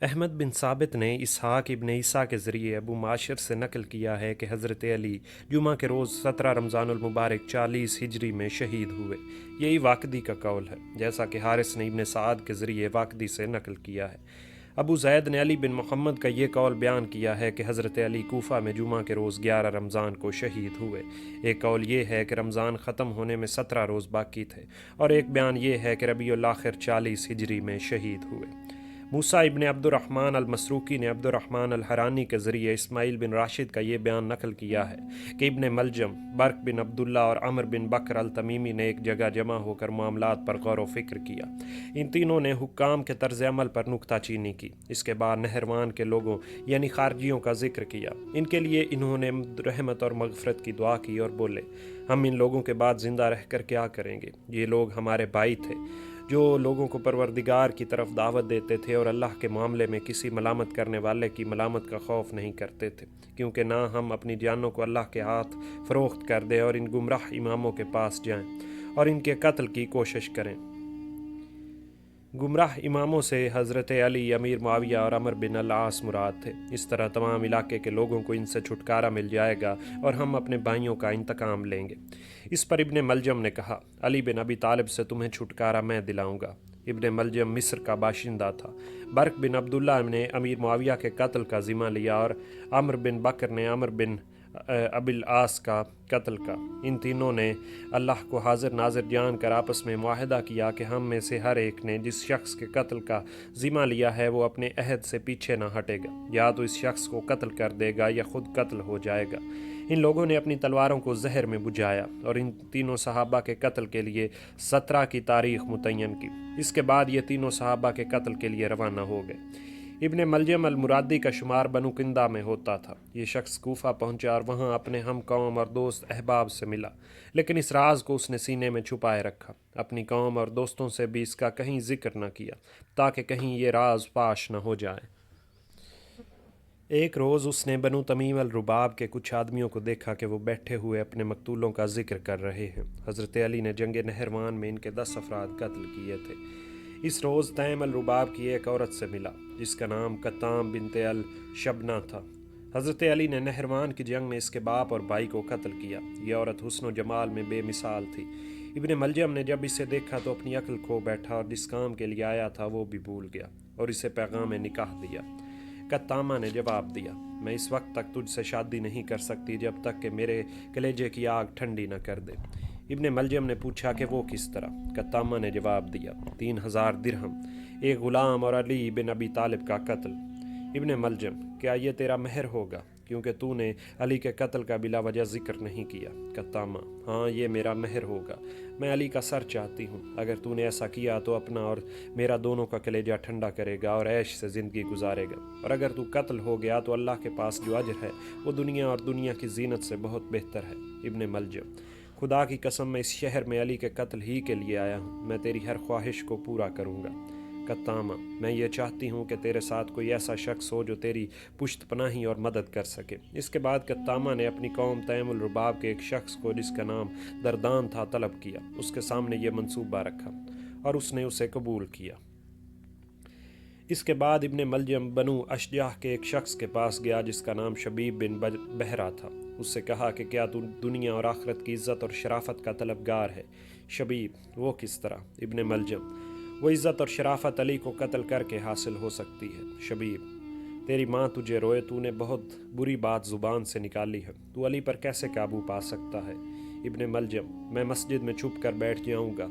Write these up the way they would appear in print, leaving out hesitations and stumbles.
احمد بن ثابت نے اسحاق ابن عیسیٰ کے ذریعے ابو معاشر سے نقل کیا ہے کہ حضرت علی جمعہ کے روز 17 رمضان المبارک 40 ہجری میں شہید ہوئے۔ یہی واقدی کا قول ہے، جیسا کہ حارث نے ابن سعد کے ذریعے واقدی سے نقل کیا ہے۔ ابو زید نے علی بن محمد کا یہ قول بیان کیا ہے کہ حضرت علی کوفہ میں جمعہ کے روز 11 رمضان کو شہید ہوئے۔ ایک قول یہ ہے کہ رمضان ختم ہونے میں 17 روز باقی تھے، اور ایک بیان یہ ہے کہ ربیع الاخر 40 ہجری میں شہید ہوئے۔ موسیٰ ابن عبد الرحمن المسروقی نے عبد الرحمن الحرانی کے ذریعے اسماعیل بن راشد کا یہ بیان نقل کیا ہے کہ ابن ملجم، برق بن عبداللہ اور عمر بن بکر التمیمی نے ایک جگہ جمع ہو کر معاملات پر غور و فکر کیا۔ ان تینوں نے حکام کے طرز عمل پر نکتہ چینی کی۔ اس کے بعد نہروان کے لوگوں یعنی خارجیوں کا ذکر کیا۔ ان کے لیے انہوں نے رحمت اور مغفرت کی دعا کی اور بولے، ہم ان لوگوں کے بعد زندہ رہ کر کیا کریں گے؟ یہ لوگ ہمارے بھائی تھے جو لوگوں کو پروردگار کی طرف دعوت دیتے تھے اور اللہ کے معاملے میں کسی ملامت کرنے والے کی ملامت کا خوف نہیں کرتے تھے، کیونکہ نہ ہم اپنی جانوں کو اللہ کے ہاتھ فروخت کر دیں اور ان گمراہ اماموں کے پاس جائیں اور ان کے قتل کی کوشش کریں۔ گمراہ اماموں سے حضرت علی، امیر معاویہ اور عمر بن العاص مراد تھے۔ اس طرح تمام علاقے کے لوگوں کو ان سے چھٹکارا مل جائے گا اور ہم اپنے بھائیوں کا انتقام لیں گے۔ اس پر ابن ملجم نے کہا، علی بن ابی طالب سے تمہیں چھٹکارا میں دلاؤں گا۔ ابن ملجم مصر کا باشندہ تھا۔ برق بن عبداللہ نے امیر معاویہ کے قتل کا ذمہ لیا اور عمر بن بکر نے عمر بن ابی العاص کا قتل کا۔ ان تینوں نے اللہ کو حاضر ناظر جان کر آپس میں معاہدہ کیا کہ ہم میں سے ہر ایک نے جس شخص کے قتل کا ذمہ لیا ہے وہ اپنے عہد سے پیچھے نہ ہٹے گا، یا تو اس شخص کو قتل کر دے گا یا خود قتل ہو جائے گا۔ ان لوگوں نے اپنی تلواروں کو زہر میں بجھایا اور ان تینوں صحابہ کے قتل کے لیے 17 کی تاریخ متعین کی۔ اس کے بعد یہ تینوں صحابہ کے قتل کے لیے روانہ ہو گئے۔ ابن ملجم المرادی کا شمار بنو کندہ میں ہوتا تھا۔ یہ شخص کوفہ پہنچا اور وہاں اپنے ہم قوم اور دوست احباب سے ملا، لیکن اس راز کو اس نے سینے میں چھپائے رکھا۔ اپنی قوم اور دوستوں سے بھی اس کا کہیں ذکر نہ کیا، تاکہ کہیں یہ راز فاش نہ ہو جائے۔ ایک روز اس نے بنو تمیم الرباب کے کچھ آدمیوں کو دیکھا کہ وہ بیٹھے ہوئے اپنے مقتولوں کا ذکر کر رہے ہیں۔ حضرت علی نے جنگ نہروان میں ان کے 10 افراد قتل کیے تھے۔ اس روز تیم الرباب کی ایک عورت سے ملا جس کا نام کتام بنت الشبنہ تھا۔ حضرت علی نے نہروان کی جنگ میں اس کے باپ اور بھائی کو قتل کیا۔ یہ عورت حسن و جمال میں بے مثال تھی۔ ابن ملجم نے جب اسے دیکھا تو اپنی عقل کھو بیٹھا اور جس کام کے لیے آیا تھا وہ بھی بھول گیا اور اسے پیغام نکاح دیا۔ کتامہ نے جواب دیا، میں اس وقت تک تجھ سے شادی نہیں کر سکتی جب تک کہ میرے کلیجے کی آگ ٹھنڈی نہ کر دے۔ ابن ملجم نے پوچھا کہ وہ کس طرح؟ کتامہ نے جواب دیا، 3000 درہم، ایک غلام اور علی بن ابی طالب کا قتل۔ ابن ملجم، کیا یہ تیرا مہر ہوگا کیونکہ تو نے علی کے قتل کا بلا وجہ ذکر نہیں کیا؟ کتامہ، ہاں یہ میرا مہر ہوگا، میں علی کا سر چاہتی ہوں۔ اگر تو نے ایسا کیا تو اپنا اور میرا دونوں کا کلیجہ ٹھنڈا کرے گا اور عیش سے زندگی گزارے گا، اور اگر تو قتل ہو گیا تو اللہ کے پاس جو اجر ہے وہ دنیا اور دنیا کی زینت سے بہت بہتر ہے۔ ابن ملجم، خدا کی قسم میں اس شہر میں علی کے قتل ہی کے لیے آیا ہوں، میں تیری ہر خواہش کو پورا کروں گا۔ کتامہ، میں یہ چاہتی ہوں کہ تیرے ساتھ کوئی ایسا شخص ہو جو تیری پشت پناہی اور مدد کر سکے۔ اس کے بعد کتامہ نے اپنی قوم تیم الرباب کے ایک شخص کو جس کا نام دردان تھا طلب کیا، اس کے سامنے یہ منصوبہ رکھا اور اس نے اسے قبول کیا۔ اس کے بعد ابن ملجم بنو اشجاح کے ایک شخص کے پاس گیا جس کا نام شبیب بن بہرہ تھا۔ اس سے کہا کہ کیا تو دنیا اور آخرت کی عزت اور شرافت کا طلبگار ہے؟ شبیب، وہ کس طرح؟ ابن ملجم، وہ عزت اور شرافت علی کو قتل کر کے حاصل ہو سکتی ہے۔ شبیب، تیری ماں تجھے روئے، تو نے بہت بری بات زبان سے نکالی ہے، تو علی پر کیسے قابو پا سکتا ہے؟ ابن ملجم، میں مسجد میں چھپ کر بیٹھ جاؤں گا،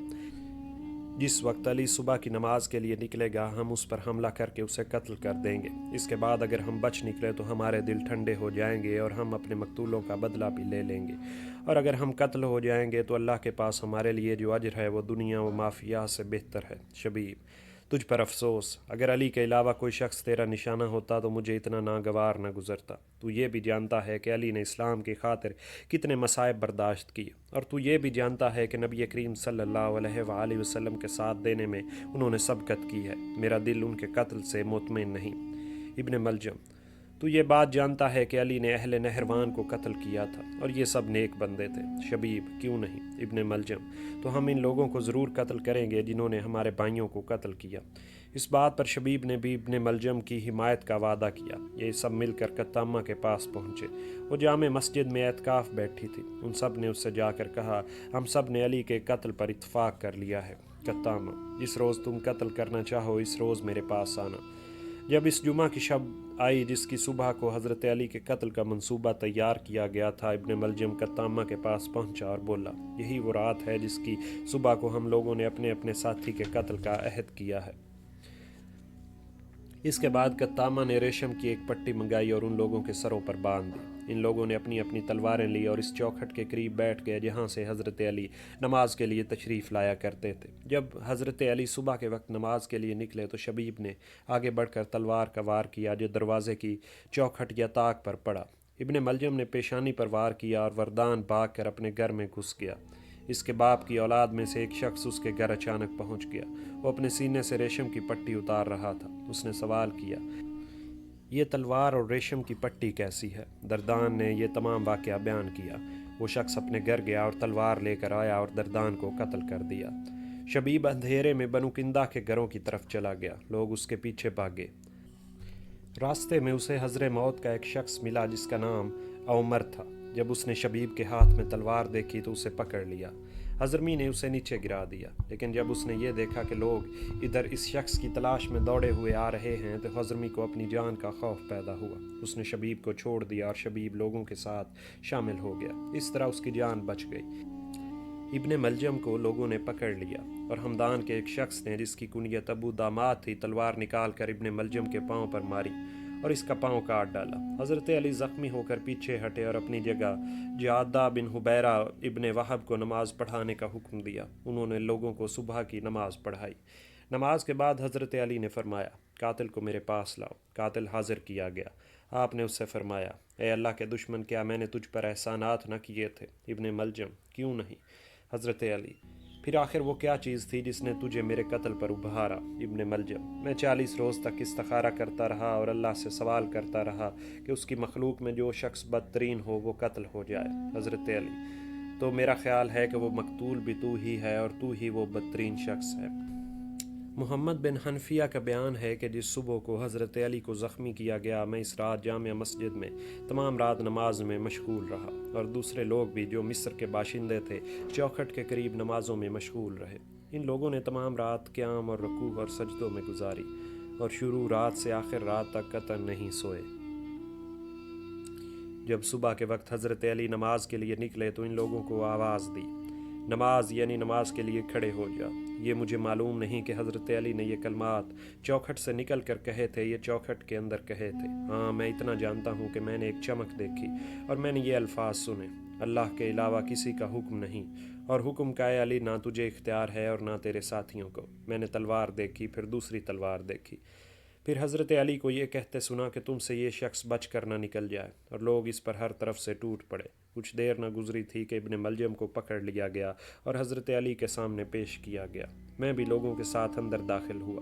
جس وقت علی صبح کی نماز کے لیے نکلے گا ہم اس پر حملہ کر کے اسے قتل کر دیں گے۔ اس کے بعد اگر ہم بچ نکلے تو ہمارے دل ٹھنڈے ہو جائیں گے اور ہم اپنے مقتولوں کا بدلہ بھی لے لیں گے، اور اگر ہم قتل ہو جائیں گے تو اللہ کے پاس ہمارے لیے جو اجر ہے وہ دنیا و مافیہ سے بہتر ہے۔ شبیب، تجھ پر افسوس، اگر علی کے علاوہ کوئی شخص تیرا نشانہ ہوتا تو مجھے اتنا ناگوار نہ گزرتا۔ تو یہ بھی جانتا ہے کہ علی نے اسلام کی خاطر کتنے مصائب برداشت کیے، اور تو یہ بھی جانتا ہے کہ نبی کریم صلی اللہ علیہ وآلہ وسلم کے ساتھ دینے میں انہوں نے سبقت کی ہے۔ میرا دل ان کے قتل سے مطمئن نہیں۔ ابن ملجم، تو یہ بات جانتا ہے کہ علی نے اہل نہروان کو قتل کیا تھا اور یہ سب نیک بندے تھے۔ شبیب: کیوں نہیں ابن ملجم، تو ہم ان لوگوں کو ضرور قتل کریں گے جنہوں نے ہمارے بھائیوں کو قتل کیا۔ اس بات پر شبیب نے بھی ابن ملجم کی حمایت کا وعدہ کیا۔ یہ سب مل کر قطامہ کے پاس پہنچے۔ وہ جامع مسجد میں اعتکاف بیٹھی تھی۔ ان سب نے اس سے جا کر کہا، ہم سب نے علی کے قتل پر اتفاق کر لیا ہے۔ قطامہ: جس روز تم قتل کرنا چاہو اس روز میرے پاس آنا۔ جب اس جمعہ کی شب آئی جس کی صبح کو حضرت علی کے قتل کا منصوبہ تیار کیا گیا تھا، ابن ملجم قطامہ کے پاس پہنچا اور بولا، یہی وہ رات ہے جس کی صبح کو ہم لوگوں نے اپنے اپنے ساتھی کے قتل کا عہد کیا ہے۔ اس کے بعد قطامہ نے ریشم کی ایک پٹی منگائی اور ان لوگوں کے سروں پر باندھ دی۔ ان لوگوں نے اپنی اپنی تلواریں لی اور اس چوکھٹ کے قریب بیٹھ گئے جہاں سے حضرت علی نماز کے لیے تشریف لایا کرتے تھے۔ جب حضرت علی صبح کے وقت نماز کے لیے نکلے تو شبیب نے آگے بڑھ کر تلوار کا وار کیا جو دروازے کی چوکھٹ یا طاق پر پڑا۔ ابن ملجم نے پیشانی پر وار کیا اور وردان بھاگ کر اپنے گھر میں گھس گیا۔ اس کے باپ کی اولاد میں سے ایک شخص اس کے گھر اچانک پہنچ گیا۔ وہ اپنے سینے سے ریشم کی پٹی اتار رہا تھا۔ اس نے سوال کیا، یہ تلوار اور ریشم کی پٹی کیسی ہے؟ دردان نے یہ تمام واقعہ بیان کیا۔ وہ شخص اپنے گھر گیا اور تلوار لے کر آیا اور دردان کو قتل کر دیا۔ شبیب اندھیرے میں بنو کندا کے گھروں کی طرف چلا گیا۔ لوگ اس کے پیچھے بھاگے۔ راستے میں اسے حضر موت کا ایک شخص ملا جس کا نام عمر تھا۔ جب اس نے شبیب کے ہاتھ میں تلوار دیکھی تو اسے پکڑ لیا۔ حضرمی نے اسے نیچے گرا دیا، لیکن جب اس نے یہ دیکھا کہ لوگ ادھر اس شخص کی تلاش میں دوڑے ہوئے آ رہے ہیں تو حضرمی کو اپنی جان کا خوف پیدا ہوا۔ اس نے شبیب کو چھوڑ دیا اور شبیب لوگوں کے ساتھ شامل ہو گیا۔ اس طرح اس کی جان بچ گئی۔ ابن ملجم کو لوگوں نے پکڑ لیا اور ہمدان کے ایک شخص نے جس کی کنیت ابو داماد تھی تلوار نکال کر ابن ملجم کے پاؤں پر ماری اور اس کا پاؤں کاٹ ڈالا۔ حضرت علی زخمی ہو کر پیچھے ہٹے اور اپنی جگہ جعادہ بن حبیرہ ابن وہب کو نماز پڑھانے کا حکم دیا۔ انہوں نے لوگوں کو صبح کی نماز پڑھائی۔ نماز کے بعد حضرت علی نے فرمایا، قاتل کو میرے پاس لاؤ۔ قاتل حاضر کیا گیا۔ آپ نے اس سے فرمایا، اے اللہ کے دشمن، کیا میں نے تجھ پر احسانات نہ کیے تھے؟ ابن ملجم: کیوں نہیں؟ حضرت علی: پھر آخر وہ کیا چیز تھی جس نے تجھے میرے قتل پر ابھارا؟ ابن ملجم: میں 40 روز تک استخارہ کرتا رہا اور اللہ سے سوال کرتا رہا کہ اس کی مخلوق میں جو شخص بدترین ہو وہ قتل ہو جائے۔ حضرت علی: تو میرا خیال ہے کہ وہ مقتول بھی تو ہی ہے اور تو ہی وہ بدترین شخص ہے۔ محمد بن حنفیہ کا بیان ہے کہ جس صبح کو حضرت علی کو زخمی کیا گیا، میں اس رات جامع مسجد میں تمام رات نماز میں مشغول رہا اور دوسرے لوگ بھی جو مصر کے باشندے تھے چوکھٹ کے قریب نمازوں میں مشغول رہے۔ ان لوگوں نے تمام رات قیام اور رکوع اور سجدوں میں گزاری اور شروع رات سے آخر رات تک قطعاً نہیں سوئے۔ جب صبح کے وقت حضرت علی نماز کے لیے نکلے تو ان لوگوں کو آواز دی، نماز یعنی نماز کے لیے کھڑے ہو جا۔ یہ مجھے معلوم نہیں کہ حضرت علی نے یہ کلمات چوکھٹ سے نکل کر کہے تھے یا چوکھٹ کے اندر کہے تھے۔ ہاں، میں اتنا جانتا ہوں کہ میں نے ایک چمک دیکھی اور میں نے یہ الفاظ سنے، اللہ کے علاوہ کسی کا حکم نہیں، اور حکم کا اے علی نہ تجھے اختیار ہے اور نہ تیرے ساتھیوں کو۔ میں نے تلوار دیکھی، پھر دوسری تلوار دیکھی۔ پھر حضرت علی کو یہ کہتے سنا کہ تم سے یہ شخص بچ کر نہ نکل جائے، اور لوگ اس پر ہر طرف سے ٹوٹ پڑے۔ کچھ دیر نہ گزری تھی کہ ابن ملجم کو پکڑ لیا گیا اور حضرت علی کے سامنے پیش کیا گیا۔ میں بھی لوگوں کے ساتھ اندر داخل ہوا۔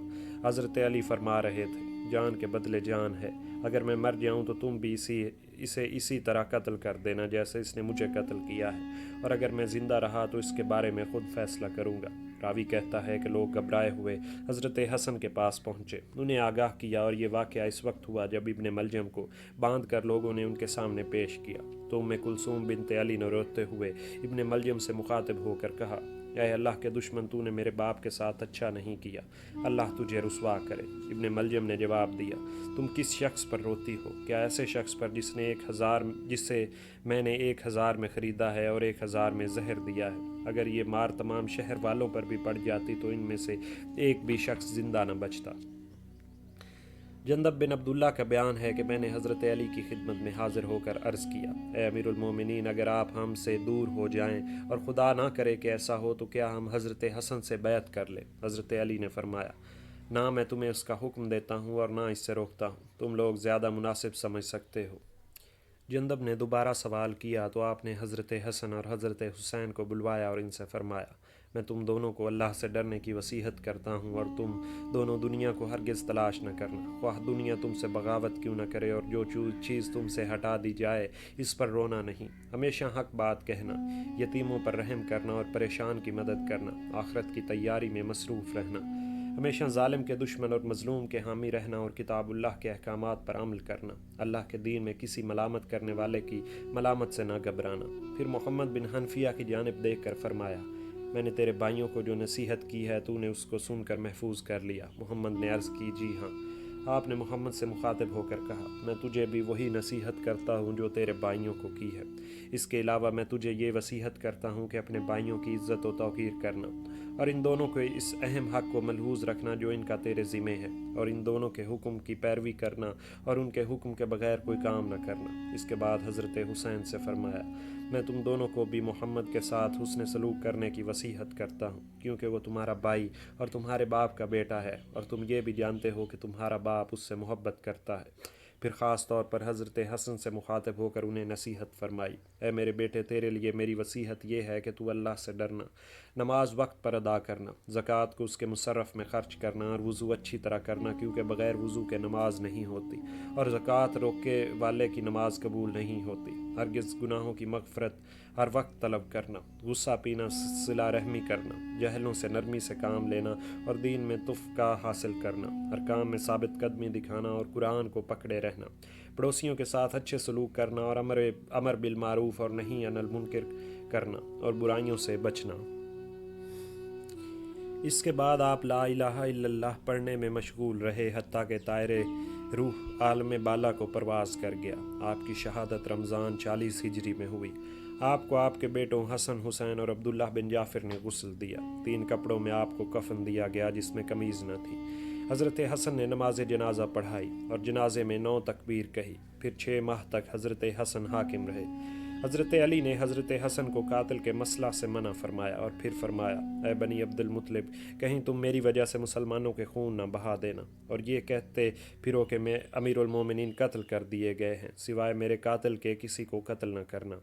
حضرت علی فرما رہے تھے، جان کے بدلے جان ہے، اگر میں مر جاؤں تو تم بھی اسے اسی طرح قتل کر دینا جیسے اس نے مجھے قتل کیا ہے، اور اگر میں زندہ رہا تو اس کے بارے میں خود فیصلہ کروں گا۔ راوی کہتا ہے کہ لوگ گھبرائے ہوئے حضرت حسن کے پاس پہنچے، انہیں آگاہ کیا، اور یہ واقعہ اس وقت ہوا جب ابن ملجم کو باندھ کر لوگوں نے ان کے سامنے پیش کیا تو ام کلثوم بنت علی نے روتے ہوئے ابن ملجم سے مخاطب ہو کر کہا، اے اللہ کے دشمن، تو نے میرے باپ کے ساتھ اچھا نہیں کیا، اللہ تجھے رسوا کرے۔ ابن ملجم نے جواب دیا، تم کس شخص پر روتی ہو؟ کیا ایسے شخص پر جسے میں نے 1000 میں خریدا ہے اور 1000 میں زہر دیا ہے؟ اگر یہ مار تمام شہر والوں پر بھی پڑ جاتی تو ان میں سے ایک بھی شخص زندہ نہ بچتا۔ جندب بن عبداللہ کا بیان ہے کہ میں نے حضرت علی کی خدمت میں حاضر ہو کر عرض کیا، اے امیر المومنین، اگر آپ ہم سے دور ہو جائیں اور خدا نہ کرے کہ ایسا ہو تو کیا ہم حضرت حسن سے بیعت کر لیں؟ حضرت علی نے فرمایا، نہ میں تمہیں اس کا حکم دیتا ہوں اور نہ اس سے روکتا ہوں، تم لوگ زیادہ مناسب سمجھ سکتے ہو۔ جندب نے دوبارہ سوال کیا تو آپ نے حضرت حسن اور حضرت حسین کو بلوایا اور ان سے فرمایا، میں تم دونوں کو اللہ سے ڈرنے کی وصیحت کرتا ہوں، اور تم دونوں دنیا کو ہرگز تلاش نہ کرنا، خواہ دنیا تم سے بغاوت کیوں نہ کرے، اور جو چیز تم سے ہٹا دی جائے اس پر رونا نہیں، ہمیشہ حق بات کہنا، یتیموں پر رحم کرنا اور پریشان کی مدد کرنا، آخرت کی تیاری میں مصروف رہنا، ہمیشہ ظالم کے دشمن اور مظلوم کے حامی رہنا، اور کتاب اللہ کے احکامات پر عمل کرنا، اللہ کے دین میں کسی ملامت کرنے والے کی ملامت سے نہ گھبرانا۔ پھر محمد بن حنفیہ کی جانب دیکھ کر فرمایا، میں نے تیرے بھائیوں کو جو نصیحت کی ہے تو نے اس کو سن کر محفوظ کر لیا؟ محمد نے عرض کی، جی ہاں۔ آپ نے محمد سے مخاطب ہو کر کہا، میں تجھے بھی وہی نصیحت کرتا ہوں جو تیرے بھائیوں کو کی ہے، اس کے علاوہ میں تجھے یہ وصیحت کرتا ہوں کہ اپنے بھائیوں کی عزت و توقیر کرنا، اور ان دونوں کو اس اہم حق کو ملحوظ رکھنا جو ان کا تیرے ذمہ ہے، اور ان دونوں کے حکم کی پیروی کرنا اور ان کے حکم کے بغیر کوئی کام نہ کرنا۔ اس کے بعد حضرت حسین سے فرمایا، میں تم دونوں کو بھی محمد کے ساتھ حسن سلوک کرنے کی وصیحت کرتا ہوں، کیونکہ وہ تمہارا بھائی اور تمہارے باپ کا بیٹا ہے، اور تم یہ بھی جانتے ہو کہ تمہارا باپ اس سے محبت کرتا ہے۔ پھر خاص طور پر حضرت حسن سے مخاطب ہو کر انہیں نصیحت فرمائی، اے میرے بیٹے، تیرے لیے میری وصیحت یہ ہے کہ تو اللہ سے ڈرنا، نماز وقت پر ادا کرنا، زکوٰۃ کو اس کے مصرف میں خرچ کرنا، اور وضو اچھی طرح کرنا، کیونکہ بغیر وضو کے نماز نہیں ہوتی، اور زکوٰۃ روکے والے کی نماز قبول نہیں ہوتی، ہرگز گناہوں کی مغفرت ہر وقت طلب کرنا، غصہ پینا، صلہ رحمی کرنا، جہلوں سے نرمی سے کام لینا، اور دین میں تفقہ حاصل کرنا، ہر کام میں ثابت قدمی دکھانا اور قرآن کو پکڑے رہنا، پڑوسیوں کے ساتھ اچھے سلوک کرنا، اور امر بالمعروف اور نہی عن المنکر کرنا، اور برائیوں سے بچنا۔ اس کے بعد آپ لا الہ الا اللہ پڑھنے میں مشغول رہے، حتیٰ کہ طائر روح عالم بالا کو پرواز کر گیا۔ آپ کی شہادت رمضان 40 ہجری میں ہوئی۔ آپ کو آپ کے بیٹوں حسن، حسین اور عبداللہ بن جعفر نے غسل دیا۔ 3 کپڑوں میں آپ کو کفن دیا گیا جس میں قمیض نہ تھی۔ حضرت حسن نے نماز جنازہ پڑھائی اور جنازے میں 9 تکبیر کہی۔ پھر 6 ماہ تک حضرت حسن حاکم رہے۔ حضرت علی نے حضرت حسن کو قاتل کے مسئلہ سے منع فرمایا، اور پھر فرمایا، اے بنی عبد المطلب، کہیں تم میری وجہ سے مسلمانوں کے خون نہ بہا دینا، اور یہ کہتے پھرو کہ میں امیر المومنین قتل کر دیے گئے ہیں، سوائے میرے قاتل کے کسی کو قتل نہ کرنا۔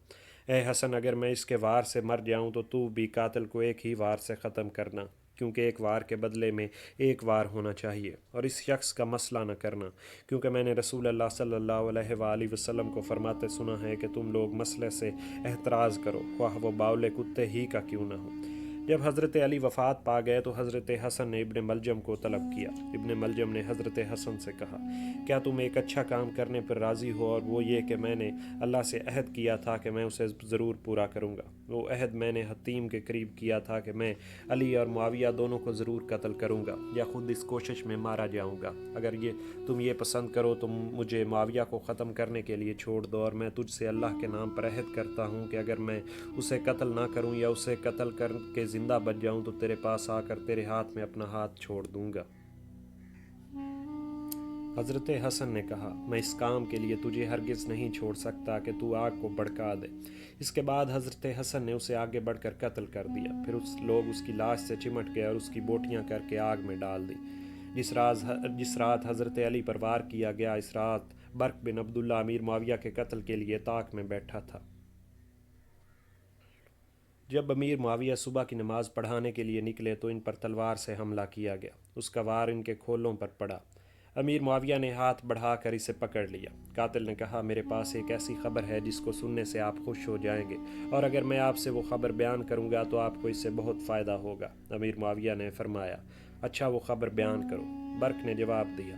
اے حسن، اگر میں اس کے وار سے مر جاؤں تو بھی قاتل کو ایک ہی وار سے ختم کرنا، کیونکہ ایک وار کے بدلے میں ایک وار ہونا چاہیے، اور اس شخص کا مسئلہ نہ کرنا، کیونکہ میں نے رسول اللہ صلی اللہ علیہ وآلہ وسلم کو فرماتے سنا ہے کہ تم لوگ مسئلے سے احتراز کرو، خواہ وہ باول کتے ہی کا کیوں نہ ہو۔ جب حضرت علی وفات پا گئے تو حضرت حسن نے ابن ملجم کو طلب کیا۔ ابن ملجم نے حضرت حسن سے کہا، کیا تم ایک اچھا کام کرنے پر راضی ہو، اور وہ یہ کہ میں نے اللہ سے عہد کیا تھا کہ میں اسے ضرور پورا کروں گا۔ وہ عہد میں نے حتیم کے قریب کیا تھا کہ میں علی اور معاویہ دونوں کو ضرور قتل کروں گا یا خود اس کوشش میں مارا جاؤں گا۔ اگر تم یہ پسند کرو تو مجھے معاویہ کو ختم کرنے کے لیے چھوڑ دو، اور میں تجھ سے اللہ کے نام پر عہد کرتا ہوں کہ اگر میں اسے قتل نہ کروں یا اسے قتل کر کے زندہ بچ جاؤں تو تیرے پاس آ کر تیرے ہاتھ میں اپنا ہاتھ چھوڑ دوں گا۔ حضرت حسن نے کہا، میں اس کام کے لیے تجھے ہرگز نہیں چھوڑ سکتا کہ تو آگ کو بھڑکا دے۔ اس کے بعد حضرت حسن نے اسے آگے بڑھ کر قتل کر دیا۔ پھر لوگ اس کی لاش سے چمٹ گئے اور اس کی بوٹیاں کر کے آگ میں ڈال دی۔ جس رات حضرت علی پر وار کیا گیا، اس رات برق بن عبداللہ امیر معاویہ کے قتل کے لیے طاق میں بیٹھا تھا۔ جب امیر معاویہ صبح کی نماز پڑھانے کے لیے نکلے تو ان پر تلوار سے حملہ کیا گیا۔ اس کا وار ان کے کھولوں پر پڑا۔ امیر معاویہ نے ہاتھ بڑھا کر اسے پکڑ لیا۔ قاتل نے کہا، میرے پاس ایک ایسی خبر ہے جس کو سننے سے آپ خوش ہو جائیں گے، اور اگر میں آپ سے وہ خبر بیان کروں گا تو آپ کو اس سے بہت فائدہ ہوگا۔ امیر معاویہ نے فرمایا، اچھا وہ خبر بیان کرو۔ برق نے جواب دیا،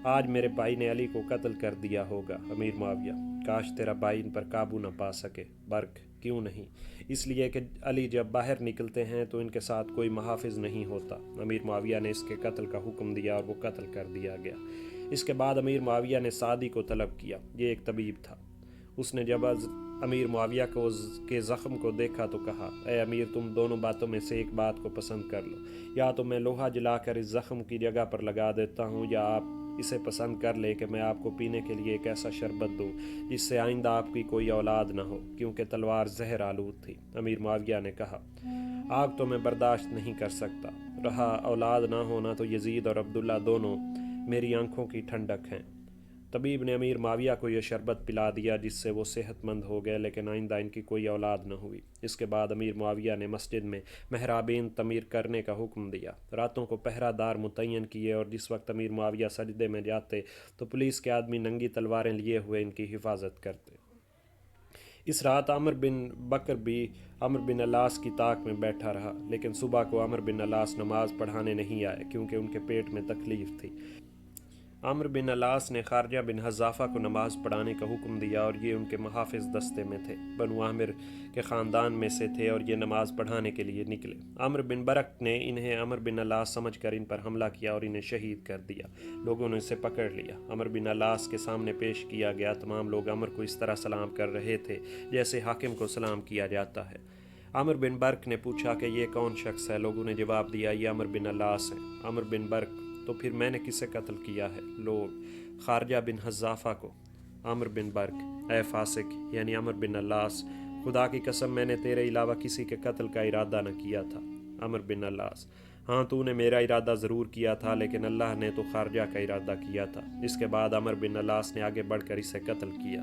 آج میرے بھائی نے علی کو قتل کر دیا ہوگا۔ امیر معاویہ، کاش تیرا بھائی ان پر قابو نہ پا سکے۔ برق، کیوں نہیں؟ اس لیے کہ علی جب باہر نکلتے ہیں تو ان کے ساتھ کوئی محافظ نہیں ہوتا۔ امیر معاویہ نے اس کے قتل کا حکم دیا اور وہ قتل کر دیا گیا۔ اس کے بعد امیر معاویہ نے سعدی کو طلب کیا۔ یہ ایک طبیب تھا۔ اس نے جب امیر معاویہ کے زخم کو دیکھا تو کہا، اے امیر، تم دونوں باتوں میں سے ایک بات کو پسند کر لو، یا تو میں لوہا جلا کر اس زخم کی جگہ پر لگا دیتا ہوں، یا آپ اسے پسند کر لے کہ میں آپ کو پینے کے لیے ایک ایسا شربت دوں جس سے آئندہ آپ کی کوئی اولاد نہ ہو، کیونکہ تلوار زہر آلود تھی۔ امیر معاویہ نے کہا، آگ تو میں برداشت نہیں کر سکتا، رہا اولاد نہ ہونا تو یزید اور عبداللہ دونوں میری آنکھوں کی ٹھنڈک ہیں۔ طبیب نے امیر معاویہ کو یہ شربت پلا دیا جس سے وہ صحت مند ہو گئے، لیکن آئندہ ان کی کوئی اولاد نہ ہوئی۔ اس کے بعد امیر معاویہ نے مسجد میں محرابین تعمیر کرنے کا حکم دیا، راتوں کو پہرہ دار متعین کیے، اور جس وقت امیر معاویہ سجدے میں جاتے تو پولیس کے آدمی ننگی تلواریں لیے ہوئے ان کی حفاظت کرتے۔ اس رات عمر بن بکر بھی عمر بن العاص کی طاق میں بیٹھا رہا، لیکن صبح کو عمر بن العاص نماز پڑھانے نہیں آئے کیونکہ ان کے پیٹ میں تکلیف تھی۔ عمر بن العاص نے خارجہ بن حذافہ کو نماز پڑھانے کا حکم دیا، اور یہ ان کے محافظ دستے میں تھے، بنو عامر کے خاندان میں سے تھے، اور یہ نماز پڑھانے کے لیے نکلے۔ عمر بن برق نے انہیں عمر بن العاص سمجھ کر ان پر حملہ کیا اور انہیں شہید کر دیا۔ لوگوں نے اسے پکڑ لیا، عمر بن العاص کے سامنے پیش کیا گیا۔ تمام لوگ عمر کو اس طرح سلام کر رہے تھے جیسے حاکم کو سلام کیا جاتا ہے۔ عمر بن برق نے پوچھا کہ یہ کون شخص ہے؟ لوگوں نے جواب دیا یہ عمر بن العاص ہیں۔ عمر بن برق: تو پھر میں نے کسے قتل کیا ہے؟ لوگ: خارجہ بن حذافہ کو۔ عمر بن برق: اے فاسق، یعنی عمر بن العاص، خدا کی قسم میں نے تیرے علاوہ کسی کے قتل کا ارادہ نہ کیا تھا۔ عمر بن العاص: ہاں تو نے میرا ارادہ ضرور کیا تھا، لیکن اللہ نے تو خارجہ کا ارادہ کیا تھا۔ اس کے بعد عمر بن العاص نے آگے بڑھ کر اسے قتل کیا۔